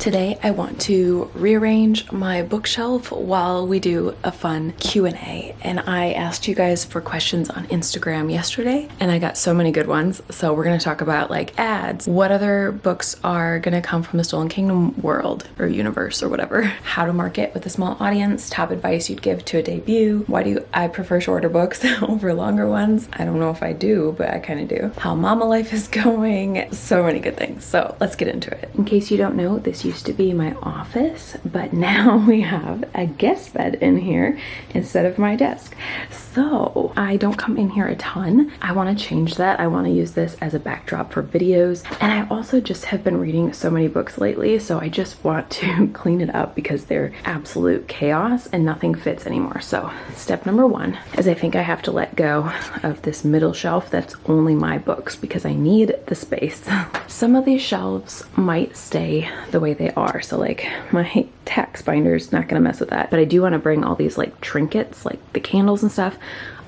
Today I want to rearrange my bookshelf while we do a fun Q&A, and I asked you guys for questions on Instagram yesterday and I got so many good ones. So we're going to talk about like ads, what other books are going to come from the Stolen Kingdom world or universe or whatever, how to market with a small audience, top advice you'd give to a debut, why do I prefer shorter books over longer ones? I don't know if I do, but I kind of do. How mama life is going, so many good things. So let's get into it. In case you don't know, this used to be my office, but now we have a guest bed in here instead of my desk. So I don't come in here a ton. I want to change that. I want to use this as a backdrop for videos. And I also just have been reading so many books lately, so I just want to clean it up because they're absolute chaos and nothing fits anymore. So step number one is I think I have to let go of this middle shelf that's only my books because I need the space. Some of these shelves might stay the way they are. So like my tax binder's not gonna mess with that, but I do want to bring all these like trinkets, like the candles and stuff,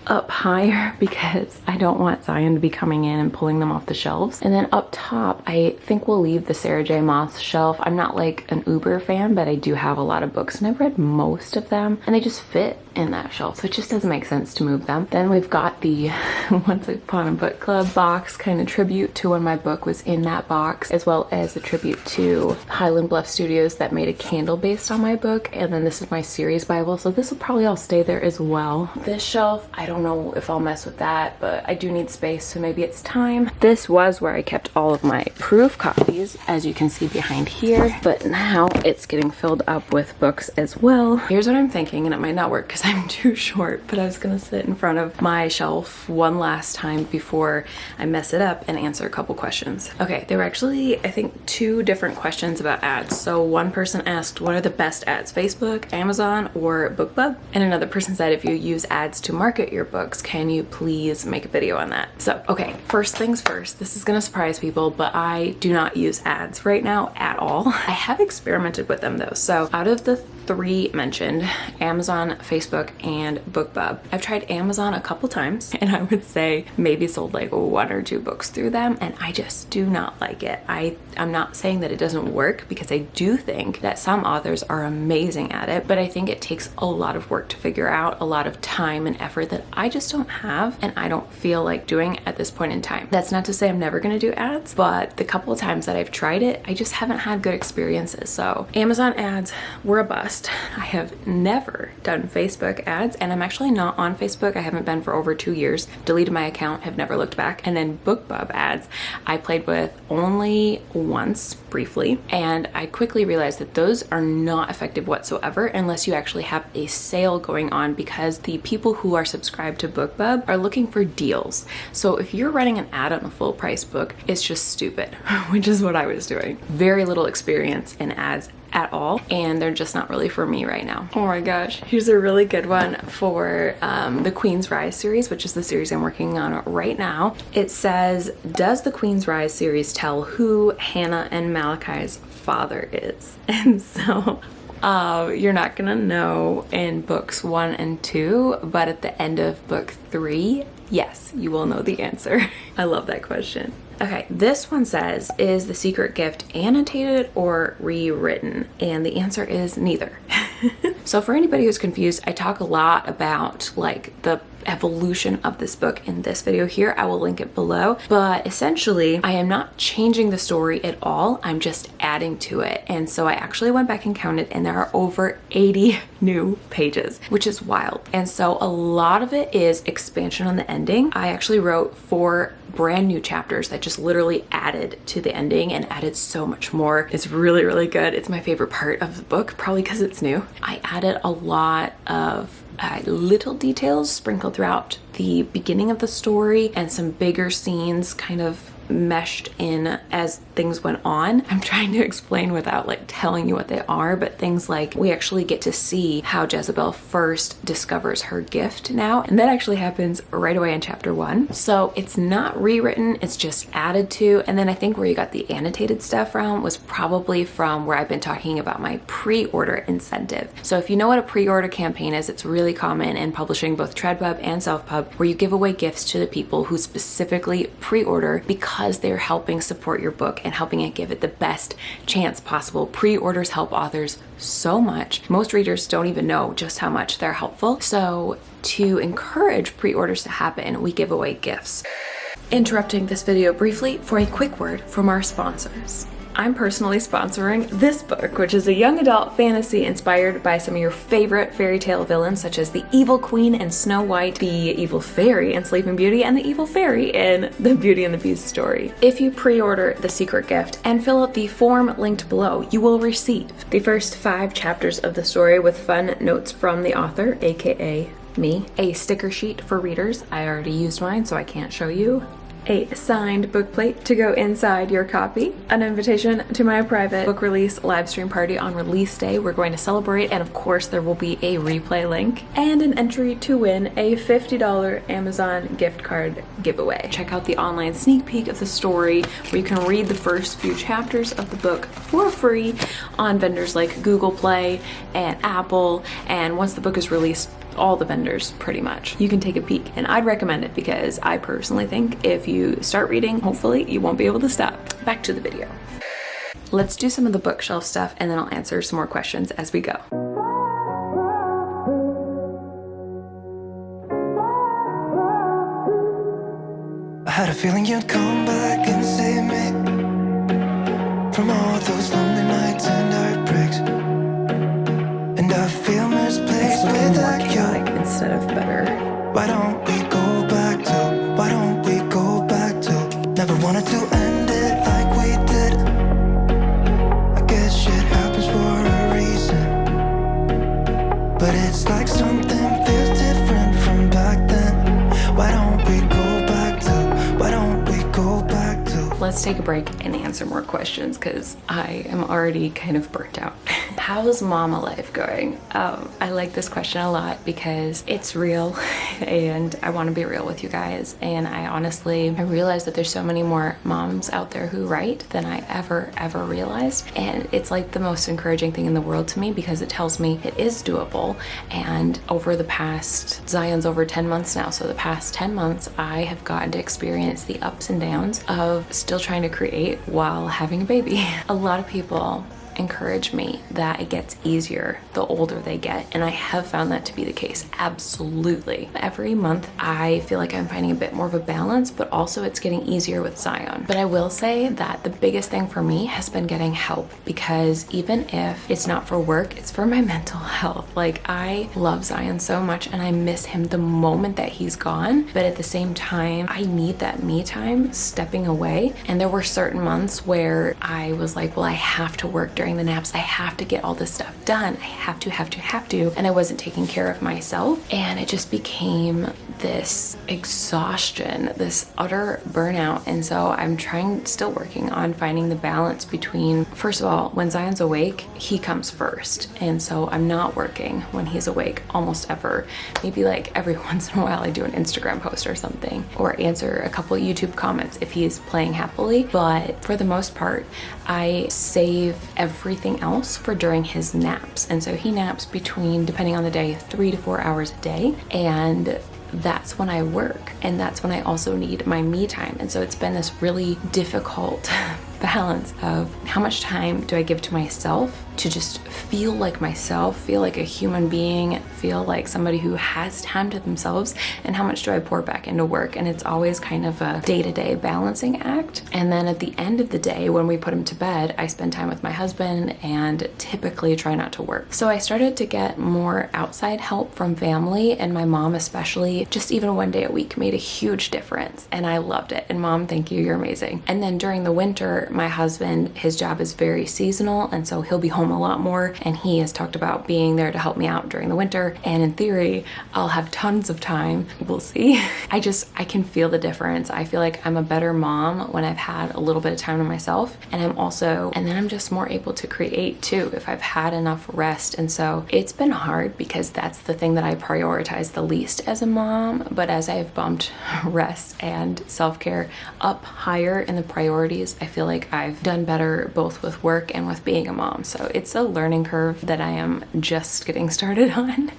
up higher because I don't want Zion to be coming in and pulling them off the shelves. And then up top, I think we'll leave the Sarah J. Maas shelf. I'm not like an uber fan, but I do have a lot of books and I've read most of them and they just fit in that shelf, so it just doesn't make sense to move them. Then we've got the Once Upon a Book Club box, kind of tribute to when my book was in that box, as well as a tribute to Highland Bluff Studios that made a candle based on my book. And then this is my series Bible, so this will probably all stay there as well. This shelf, I don't know if I'll mess with that, but I do need space, so maybe it's time. This was where I kept all of my proof copies, as you can see behind here, but now it's getting filled up with books as well. Here's what I'm thinking, and it might not work because I'm too short, but I was gonna sit in front of my shelf one last time before I mess it up and answer a couple questions. Okay, there were actually, I think, 2 different questions about ads. So one person asked, what are the best ads, Facebook, Amazon, or BookBub? And another person said, if you use ads to market your books, can you please make a video on that? So, okay, first things first, this is gonna surprise people, but I do not use ads right now at all. I have experimented with them though. So out of the 3 mentioned, Amazon, Facebook, and BookBub, I've tried Amazon a couple times and I would say maybe sold like 1 or 2 books through them, and I just do not like it. I'm not saying that it doesn't work because I do think that some authors are amazing at it, but I think it takes a lot of work to figure out, a lot of time and effort that I just don't have and I don't feel like doing at this point in time. That's not to say I'm never gonna do ads, but the couple of times that I've tried it, I just haven't had good experiences. So Amazon ads were a bust. I have never done Facebook ads, and I'm actually not on Facebook. I haven't been for over 2 years. Deleted my account, have never looked back. And then BookBub ads, I played with only once briefly, and I quickly realized that those are not effective whatsoever unless you actually have a sale going on, because the people who are subscribed to BookBub are looking for deals. So if you're running an ad on a full price book, it's just stupid, which is what I was doing. Very little experience in ads at all, and they're just not really for me right now. Oh my gosh, here's a really good one for the Queen's Rise series, which is the series I'm working on right now. It says, does the Queen's Rise series tell who Hannah and Malachi's father is? And so you're not gonna know in books 1 and 2, but at the end of book 3, yes, you will know the answer. I love that question. Okay, this one says, is The Secret Gift annotated or rewritten? And the answer is neither. So for anybody who's confused, I talk a lot about like the evolution of this book in this video here. I will link it below, but essentially I am not changing the story at all. I'm just adding to it. And so I actually went back and counted, and there are over 80 new pages, which is wild. And so a lot of it is expansion on the ending. I actually wrote 4 brand new chapters that just literally added to the ending and added so much more. It's really, really good. It's my favorite part of the book, probably because it's new. I added a lot of little details sprinkled throughout the beginning of the story, and some bigger scenes kind of meshed in as things went on. I'm trying to explain without like telling you what they are, but things like we actually get to see how Jezebel first discovers her gift now, and that actually happens right away in chapter 1. So it's not rewritten, it's just added to. And then I think where you got the annotated stuff from was probably from where I've been talking about my pre-order incentive. So if you know what a pre-order campaign is, it's really common in publishing, both TreadPub and Self-Pub, where you give away gifts to the people who specifically pre-order because because they're helping support your book and helping it give it the best chance possible. Pre-orders help authors so much. Most readers don't even know just how much they're helpful. So to encourage pre-orders to happen, we give away gifts. Interrupting this video briefly for a quick word from our sponsors. I'm personally sponsoring this book, which is a young adult fantasy inspired by some of your favorite fairy tale villains, such as the Evil Queen in Snow White, the Evil Fairy in Sleeping Beauty, and the Evil Fairy in the Beauty and the Beast story. If you pre-order The Secret Gift and fill out the form linked below, you will receive the first 5 chapters of the story with fun notes from the author, aka me, a sticker sheet for readers. I already used mine, so I can't show you. A signed book plate to go inside your copy, an invitation to my private book release live stream party on release day. We're going to celebrate, and of course there will be a replay link, and an entry to win a $50 Amazon gift card giveaway. Check out the online sneak peek of the story where you can read the first few chapters of the book for free on vendors like Google Play and Apple, and once the book is released, all the vendors pretty much. You can take a peek, and I'd recommend it because I personally think if you start reading, hopefully you won't be able to stop. Back to the video. Let's do some of the bookshelf stuff, and then I'll answer some more questions as we go. I had a feeling you'd come back and save me from all those lonely nights and heartbreaks. And I feel misplaced without you. Instead of better. Why don't we go back to, why don't we go back to, never wanted to end it like we did. I guess shit happens for a reason, but it's like something feels different from back then. Why don't we go back to, why don't we go back to. Let's take a break and answer more questions because I am already kind of burnt out. How's mama life going? I like this question a lot because it's real and I want to be real with you guys. And I realize that there's so many more moms out there who write than I ever realized. And it's like the most encouraging thing in the world to me because it tells me it is doable. And over the past, Zion's over 10 months now. So the past 10 months, I have gotten to experience the ups and downs of still trying to create while having a baby. A lot of people encourage me that it gets easier the older they get, and I have found that to be the case. Absolutely. Every month I feel like I'm finding a bit more of a balance, but also it's getting easier with Zion. But I will say that the biggest thing for me has been getting help, because even if it's not for work, it's for my mental health. Like, I love Zion so much and I miss him the moment that he's gone, but at the same time I need that me time, stepping away. And there were certain months where I was like, well, I have to work during the naps, I have to get all this stuff done, I have to, and I wasn't taking care of myself, and it just became this exhaustion, this utter burnout. And so I'm still working on finding the balance between, first of all, when Zion's awake, he comes first, and so I'm not working when he's awake almost ever. Maybe like every once in a while I do an Instagram post or something, or answer a couple YouTube comments if he's playing happily, but for the most part I save everything else for during his naps. And so he naps between, depending on the day, 3 to 4 hours a day, and that's when I work, and that's when I also need my me time. And so it's been this really difficult balance of how much time do I give to myself to just feel like myself, feel like a human being, feel like somebody who has time to themselves, and how much do I pour back into work. And it's always kind of a day-to-day balancing act. And then at the end of the day, when we put him to bed, I spend time with my husband and typically try not to work. So I started to get more outside help from family, and my mom especially. Just even one day a week made a huge difference, and I loved it. And Mom, thank you, you're amazing. And then during the winter, my husband, his job is very seasonal, and so he'll be home a lot more, and he has talked about being there to help me out during the winter, and in theory I'll have tons of time. We'll see. I can feel the difference. I feel like I'm a better mom when I've had a little bit of time to myself, and then I'm just more able to create too if I've had enough rest. And so it's been hard because that's the thing that I prioritize the least as a mom, but as I've bumped rest and self-care up higher in the priorities, I feel like like I've done better both with work and with being a mom. So it's a learning curve that I am just getting started on.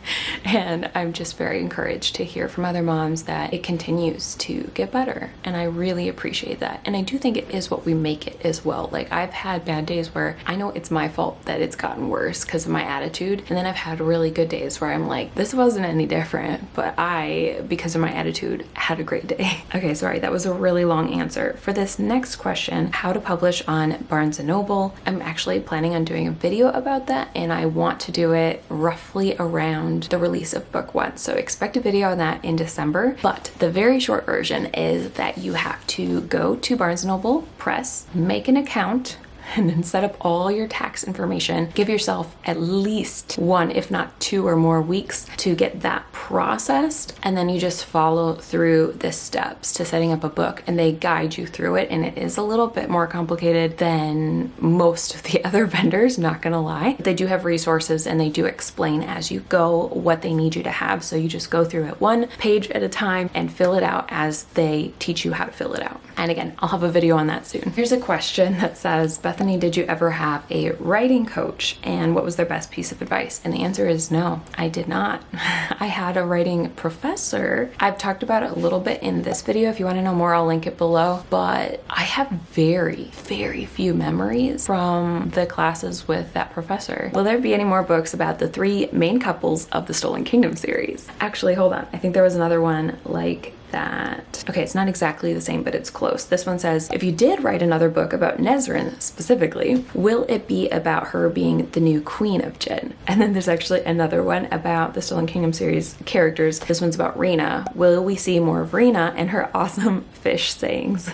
And I'm just very encouraged to hear from other moms that it continues to get better. And I really appreciate that. And I do think it is what we make it as well. Like I've had bad days where I know it's my fault that it's gotten worse because of my attitude. And then I've had really good days where I'm like, this wasn't any different, but I, because of my attitude, had a great day. Okay, sorry, that was a really long answer. For this next question, how to publish on Barnes & Noble, I'm actually planning on doing a video about that, and I want to do it roughly around the release of book 1. So expect a video on that in December. But the very short version is that you have to go to Barnes & Noble Press, make an account, and then set up all your tax information. Give yourself at least 1, if not 2 or more weeks to get that processed. And then you just follow through the steps to setting up a book, and they guide you through it. And it is a little bit more complicated than most of the other vendors, not gonna lie. They do have resources and they do explain as you go what they need you to have. So you just go through it 1 page at a time and fill it out as they teach you how to fill it out. And again, I'll have a video on that soon. Here's a question that says, Bethany, did you ever have a writing coach, and what was their best piece of advice? And the answer is no, I did not. I had a writing professor. I've talked about it a little bit in this video. If you want to know more, I'll link it below. But I have very, very few memories from the classes with that professor. Will there be any more books about the 3 main couples of the Stolen Kingdom series? Actually, hold on. I think there was another one like that. Okay, it's not exactly the same, but it's close. This one says, if you did write another book about Nesryn specifically, will it be about her being the new queen of Jinn? And then there's actually another one about the Stolen Kingdom series characters. This one's about Rena. Will we see more of Rena and her awesome fish sayings?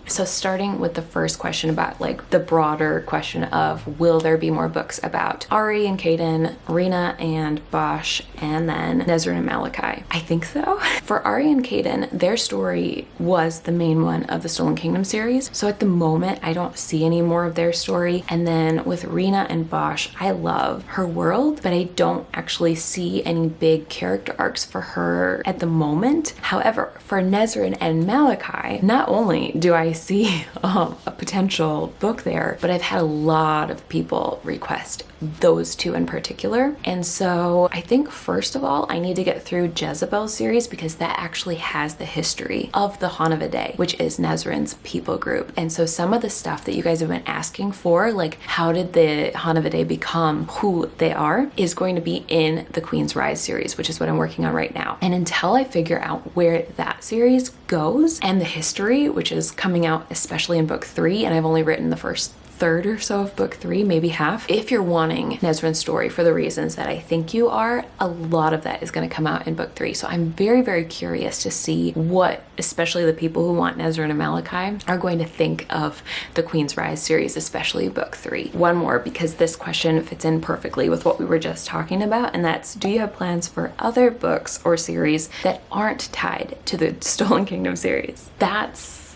So starting with the first question about like the broader question of will there be more books about Ari and Kaden, Rena and Bosch, and then Nesryn and Malachi? I think so. For Ari and Kaden, their story was the main one of the Stolen Kingdom series. So at the moment, I don't see any more of their story. And then with Rena and Bosch, I love her world, but I don't actually see any big character arcs for her at the moment. However, for Nesryn and Malachi, not only do I see a potential book there, but I've had a lot of people request those 2 in particular. And so I think first of all, I need to get through Jezebel's series because that actually has the history of the Authortube, which is Nesryn's people group. And so some of the stuff that you guys have been asking for, like how did the Authortube become who they are, is going to be in the Queen's Rise series, which is what I'm working on right now. And until I figure out where that series goes and the history, which is coming out especially in book 3, and I've only written the first third or so of book 3, maybe half. If you're wanting Nesryn's story for the reasons that I think you are, a lot of that is going to come out in book 3. So I'm very, very curious to see what, especially the people who want Nesryn and Malachi, are going to think of the Queen's Rise series, especially book 3. One more, because this question fits in perfectly with what we were just talking about, and that's, do you have plans for other books or series that aren't tied to the Stolen Kingdom series? That's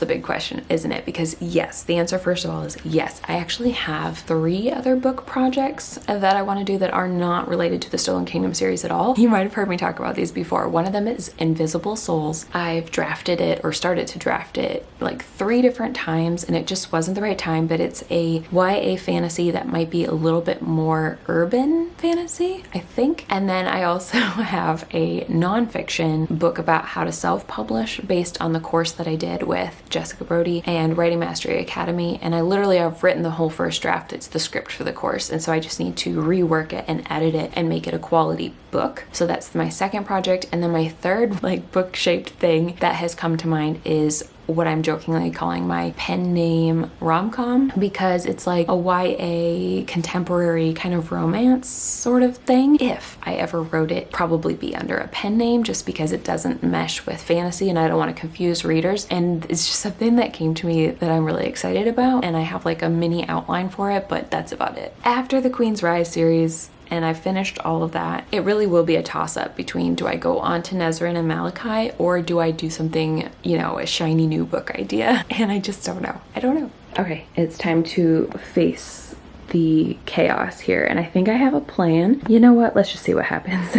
the big question, isn't it? Because yes, the answer first of all is yes. I actually have 3 other book projects that I want to do that are not related to the Stolen Kingdom series at all. You might have heard me talk about these before. One of them is Invisible Souls. I've drafted it or started to draft it like 3 different times and it just wasn't the right time, but it's a YA fantasy that might be a little bit more urban fantasy, I think. And then I also have a nonfiction book about how to self-publish based on the course that I did with Jessica Brody and Writing Mastery Academy, and I literally have written the whole first draft. It's the script for the course, and so I just need to rework it and edit it and make it a quality book. So that's my second project. And then my third like book shaped thing that has come to mind is what I'm jokingly calling my pen name rom-com, because it's like a YA contemporary kind of romance sort of thing. If I ever wrote it, probably be under a pen name just because it doesn't mesh with fantasy and I don't want to confuse readers. And it's just something that came to me that I'm really excited about, and I have like a mini outline for it, but that's about it. After the Queen's Rise series, and I've finished all of that, it really will be a toss-up between, do I go on to Nesryn and Malachi, or do I do something, you know, a shiny new book idea? And I just don't know. I don't know. Okay, it's time to face the chaos here, and I think I have a plan. You know what? Let's just see what happens.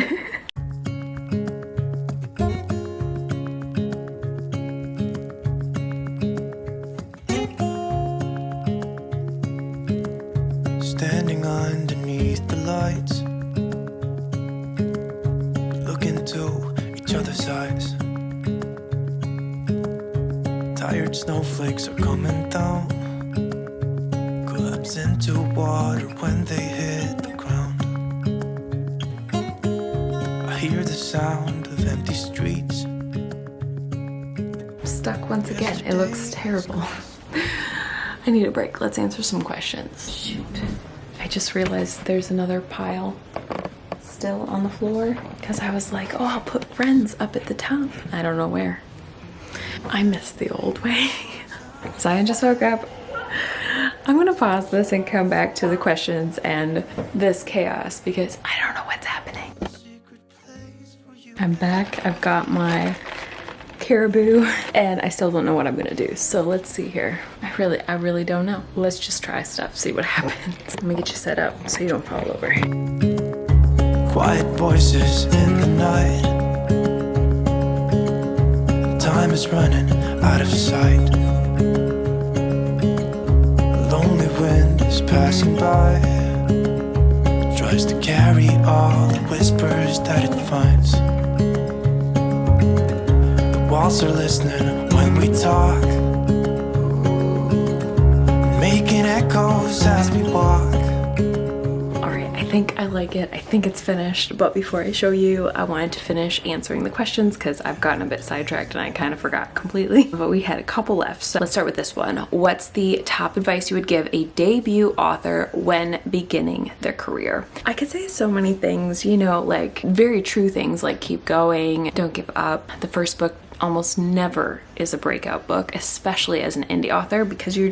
standing underneath the lights, look into each other's eyes. Tired snowflakes are coming down, collapse into water when they hit the ground. I hear the sound of empty streets. Stuck once again. It looks terrible. I need a break. Let's answer some questions. Shoot. I just realized there's another pile still on the floor because I was like, oh, I'll put friends up at the top. I don't know where. I miss the old way. Zion just woke up. I'm gonna pause this and come back to the questions and this chaos because I don't know what's happening. I'm back. I've got my caribou and I still don't know what I'm gonna do. So let's see here. I really don't know. Let's just try stuff, see what happens. Let me get you set up so you don't fall over. Quiet voices in the night. Time is running out of sight. A lonely wind is passing by, tries to carry all the whispers that it finds. The walls are listening when we talk, making echoes as we walk. I think I like it. I think it's finished. But before I show you, I wanted to finish answering the questions because I've gotten a bit sidetracked and I kind of forgot completely. But we had a couple left. So let's start with this one. What's the top advice you would give a debut author when beginning their career? I could say so many things, you know, like very true things like keep going, don't give up. The first book almost never is a breakout book, especially as an indie author, because you're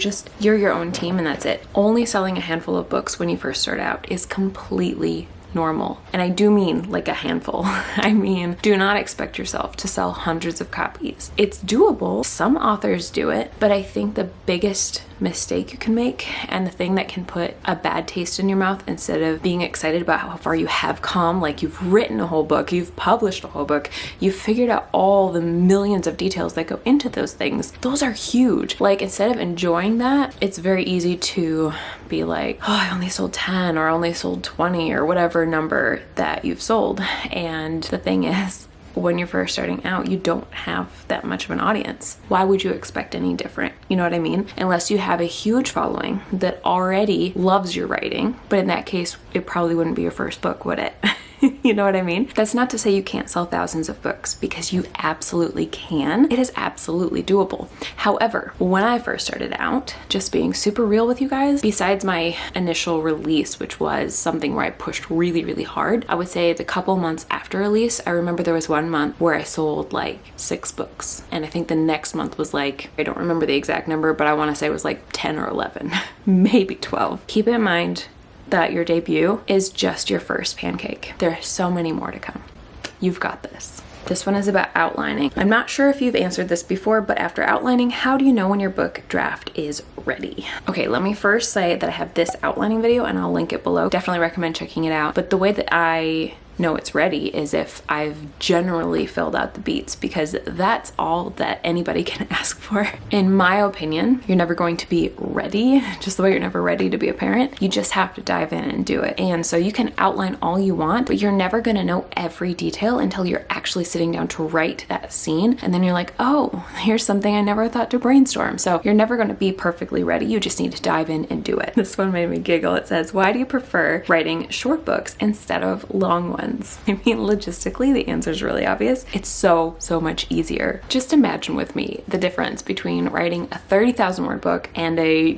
your own team and that's it. Only selling a handful of books when you first start out is completely normal. And I do mean like a handful. I mean, do not expect yourself to sell hundreds of copies. It's doable. Some authors do it, but I think the biggest mistake you can make and the thing that can put a bad taste in your mouth instead of being excited about how far you have come, like you've written a whole book, you've published a whole book, you've figured out all the millions of details that go into those things. Those are huge. Like instead of enjoying that, it's very easy to be like, oh, I only sold 10 or I only sold 20 or whatever number that you've sold. And the thing is, when you're first starting out, you don't have that much of an audience. Why would you expect any different? You know what I mean? Unless you have a huge following that already loves your writing. But in that case, it probably wouldn't be your first book, would it? You know what I mean? That's not to say you can't sell thousands of books, because you absolutely can. It is absolutely doable. However, when I first started out, just being super real with you guys, besides my initial release, which was something where I pushed really, really hard, I would say the couple months after release, I remember there was one month where I sold like 6 books. And I think the next month was like, I don't remember the exact number, but I want to say it was like 10 or 11, maybe 12. Keep in mind that your debut is just your first pancake. There are so many more to come. You've got this. This one is about outlining. I'm not sure if you've answered this before, but after outlining, how do you know when your book draft is ready? Okay, let me first say that I have this outlining video and I'll link it below. Definitely recommend checking it out. But the way that I know it's ready is if I've generally filled out the beats, because that's all that anybody can ask for. In my opinion, you're never going to be ready, just the way you're never ready to be a parent. You just have to dive in and do it. And so you can outline all you want, but you're never gonna know every detail until you're actually sitting down to write that scene. And then you're like, oh, here's something I never thought to brainstorm. So you're never gonna be perfectly ready. You just need to dive in and do it. This one made me giggle. It says, why do you prefer writing short books instead of long ones? I mean, logistically, the answer is really obvious. It's so much easier. Just imagine with me the difference between writing a 30,000 word book and a,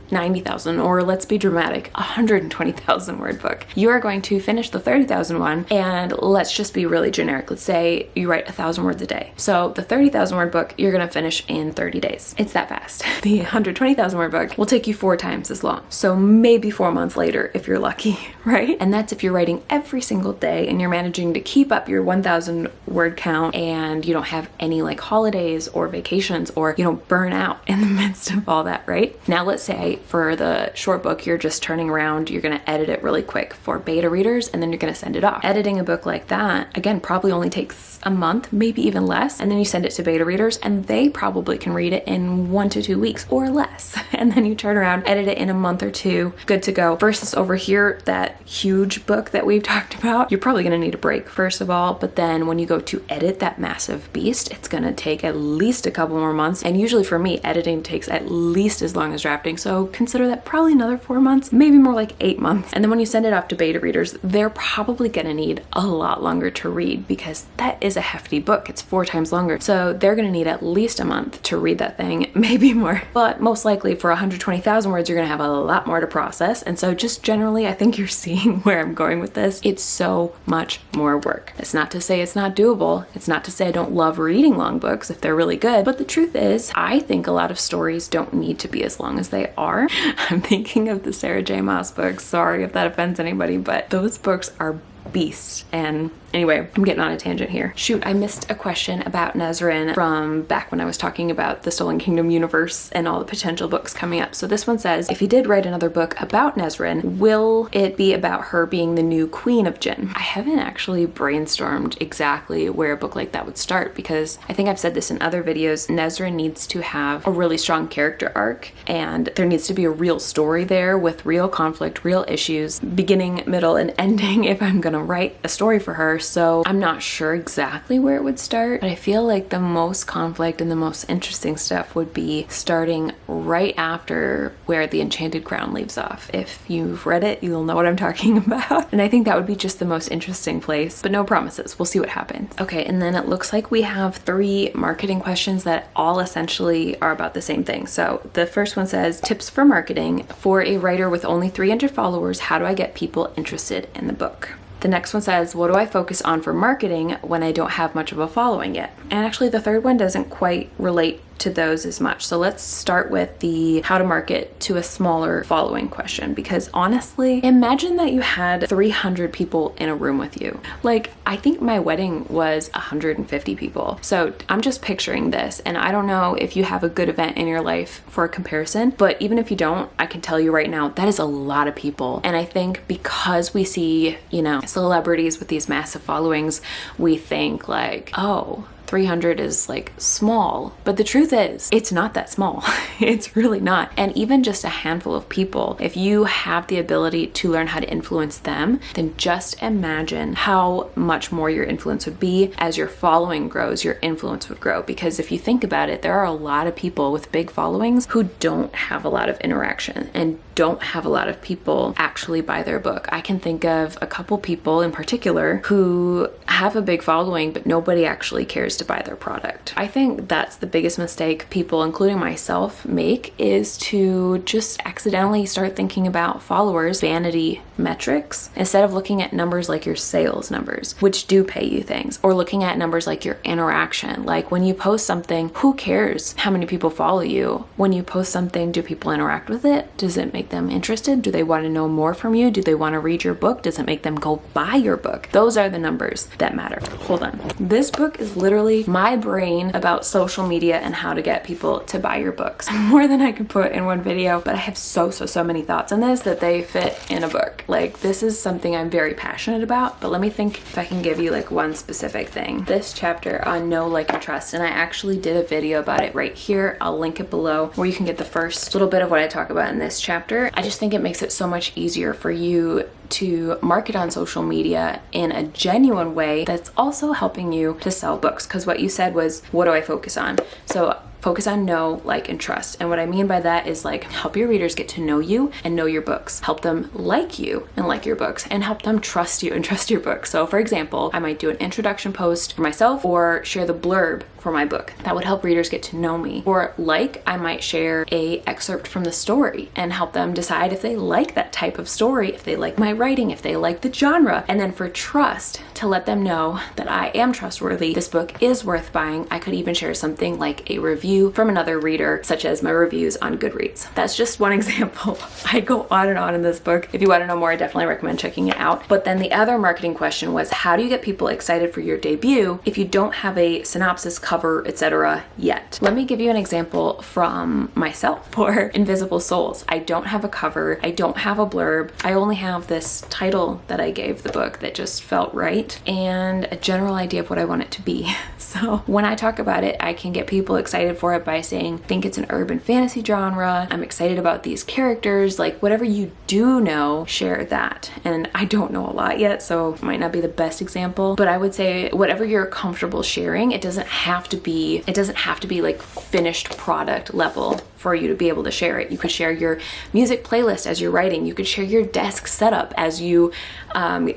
90,000, or let's be dramatic, 120,000 word book. You are going to finish the 30,000 one, and let's just be really generic. Let's say you write 1,000 words a day. So the 30,000 word book, you're gonna finish in 30 days. It's that fast. The 120,000 word book will take you 4 times as long. So maybe 4 months later, if you're lucky, right? And that's if you're writing every single day day and you're managing to keep up your 1,000 word count and you don't have any like holidays or vacations, or you don't burn out in the midst of all that, right? Now let's say for the short book, you're just turning around, you're going to edit it really quick for beta readers, and then you're going to send it off. Editing a book like that, again, probably only takes a month, maybe even less, and then you send it to beta readers and they probably can read it in 1 to 2 weeks or less. And then you turn around, edit it in a month or two, good to go. Versus over here, that huge book that we've talked about, you're probably going to need a break first of all, but then when you go to edit that massive beast, it's going to take at least a couple more months. And usually for me, editing takes at least as long as drafting, so consider that probably another 4 months, maybe more like 8 months. And then when you send it off to beta readers, they're probably going to need a lot longer to read because that is a hefty book. It's 4 times longer, so they're going to need at least a month to read that thing, maybe more. But most likely for 120,000 words, you're going to have a lot more to process. And so just generally, I think you're seeing where I'm going with this. It's so much more work. It's not to say it's not doable. It's not to say I don't love reading long books if they're really good. But the truth is, I think a lot of stories don't need to be as long as they are. I'm thinking of the Sarah J. Maas books. Sorry if that offends anybody, but those books are beasts. And anyway, I'm getting on a tangent here. Shoot, I missed a question about Nesrin from back when I was talking about the Stolen Kingdom universe and all the potential books coming up. So this one says, if he did write another book about Nesrin, will it be about her being the new queen of Jinn? I haven't actually brainstormed exactly where a book like that would start, because I think I've said this in other videos, Nesrin needs to have a really strong character arc, and there needs to be a real story there with real conflict, real issues, beginning, middle, and ending if I'm gonna write a story for her. So I'm not sure exactly where it would start, but I feel like the most conflict and the most interesting stuff would be starting right after where the Enchanted Crown leaves off. If you've read it, you'll know what I'm talking about. And I think that would be just the most interesting place, but no promises. We'll see what happens. Okay, and then it looks like we have 3 marketing questions that all essentially are about the same thing. So the first one says, tips for marketing for a writer with only 300 followers. How do I get people interested in the book? The next one says, what do I focus on for marketing when I don't have much of a following yet? And actually the third one doesn't quite relate to those as much. So let's start with the how to market to a smaller following question, because honestly, imagine that you had 300 people in a room with you. Like, I think my wedding was 150 people. So I'm just picturing this, and I don't know if you have a good event in your life for a comparison, but even if you don't, I can tell you right now, that is a lot of people. And I think because we see, you know, celebrities with these massive followings, we think like, oh, 300 is like small, but the truth is it's not that small. It's really not. And even just a handful of people, if you have the ability to learn how to influence them, then just imagine how much more your influence would be. As your following grows, your influence would grow. Because if you think about it, there are a lot of people with big followings who don't have a lot of interaction and don't have a lot of people actually buy their book. I can think of a couple people in particular who have a big following, but nobody actually cares to buy their product. I think that's the biggest mistake people, including myself, make, is to just accidentally start thinking about followers, vanity metrics, instead of looking at numbers like your sales numbers, which do pay you things, or looking at numbers like your interaction. Like when you post something, who cares how many people follow you? When you post something, do people interact with it? Does it make them interested? Do they want to know more from you? Do they want to read your book? Does it make them go buy your book? Those are the numbers that matter. Hold on. This book is literally my brain about social media and how to get people to buy your books. More than I could put in one video, but I have so many thoughts on this that they fit in a book. Like, this is something I'm very passionate about, but let me think if I can give you like one specific thing. This chapter on know, like, and trust, and I actually did a video about it right here. I'll link it below where you can get the first little bit of what I talk about in this chapter. I just think it makes it so much easier for you to market on social media in a genuine way that's also helping you to sell books. Because what you said was, what do I focus on? So focus on know, like, and trust. And what I mean by that is like, help your readers get to know you and know your books. Help them like you and like your books, and help them trust you and trust your book. So for example, I might do an introduction post for myself or share the blurb for my book. That would help readers get to know me. Or like, I might share a excerpt from the story and help them decide if they like that type of story, if they like my writing, if they like the genre. And then for trust, to let them know that I am trustworthy, this book is worth buying. I could even share something like a review review from another reader, such as my reviews on Goodreads. That's just one example. I go on and on in this book. If you want to know more, I definitely recommend checking it out. But then the other marketing question was, how do you get people excited for your debut if you don't have a synopsis, cover, etc. yet? Let me give you an example from myself for Invisible Souls. I don't have a cover. I don't have a blurb. I only have this title that I gave the book that just felt right and a general idea of what I want it to be. So when I talk about it, I can get people excited for it by saying, think it's an urban fantasy genre. I'm excited about these characters. Like, whatever you do know, share that. And I don't know a lot yet, so it might not be the best example, but I would say whatever you're comfortable sharing, it doesn't have to be like finished product level for you to be able to share it. You could share your music playlist as you're writing. You could share your desk setup as you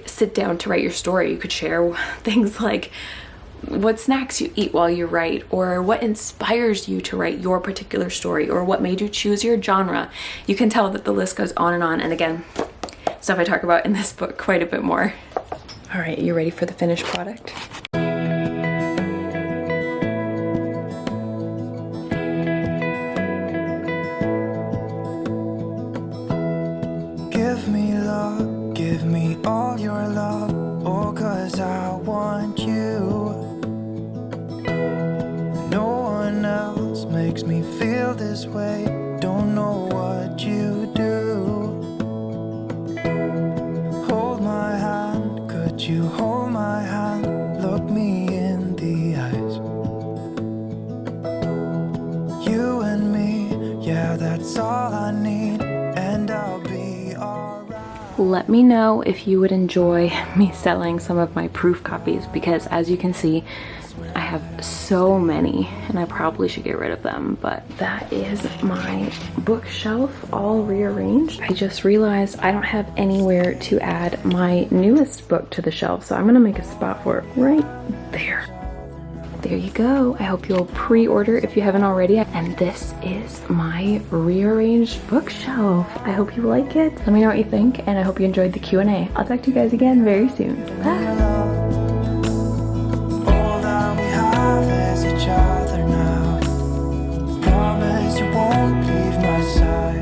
sit down to write your story. You could share things like what snacks you eat while you write, or what inspires you to write your particular story, or what made you choose your genre. You can tell that the list goes on, and again, stuff I talk about in this book quite a bit more. All right, you ready for the finished product? Give me love, give me all your love, oh, 'cause I want you. No one else makes me feel this way, don't know what you do. Hold my hand, could you hold my hand, look me in the eyes. You and me, yeah, that's all I need, and I'll be alright. Let me know if you would enjoy me selling some of my proof copies, because as you can see, I have so many and I probably should get rid of them, but that is my bookshelf all rearranged. I just realized I don't have anywhere to add my newest book to the shelf, so I'm gonna make a spot for it right there. There you go. I hope you'll pre-order if you haven't already. And this is my rearranged bookshelf. I hope you like it. Let me know what you think, and I hope you enjoyed the Q&A. I'll talk to you guys again very soon. Bye. All that we have is each other now. Promise you won't leave my side.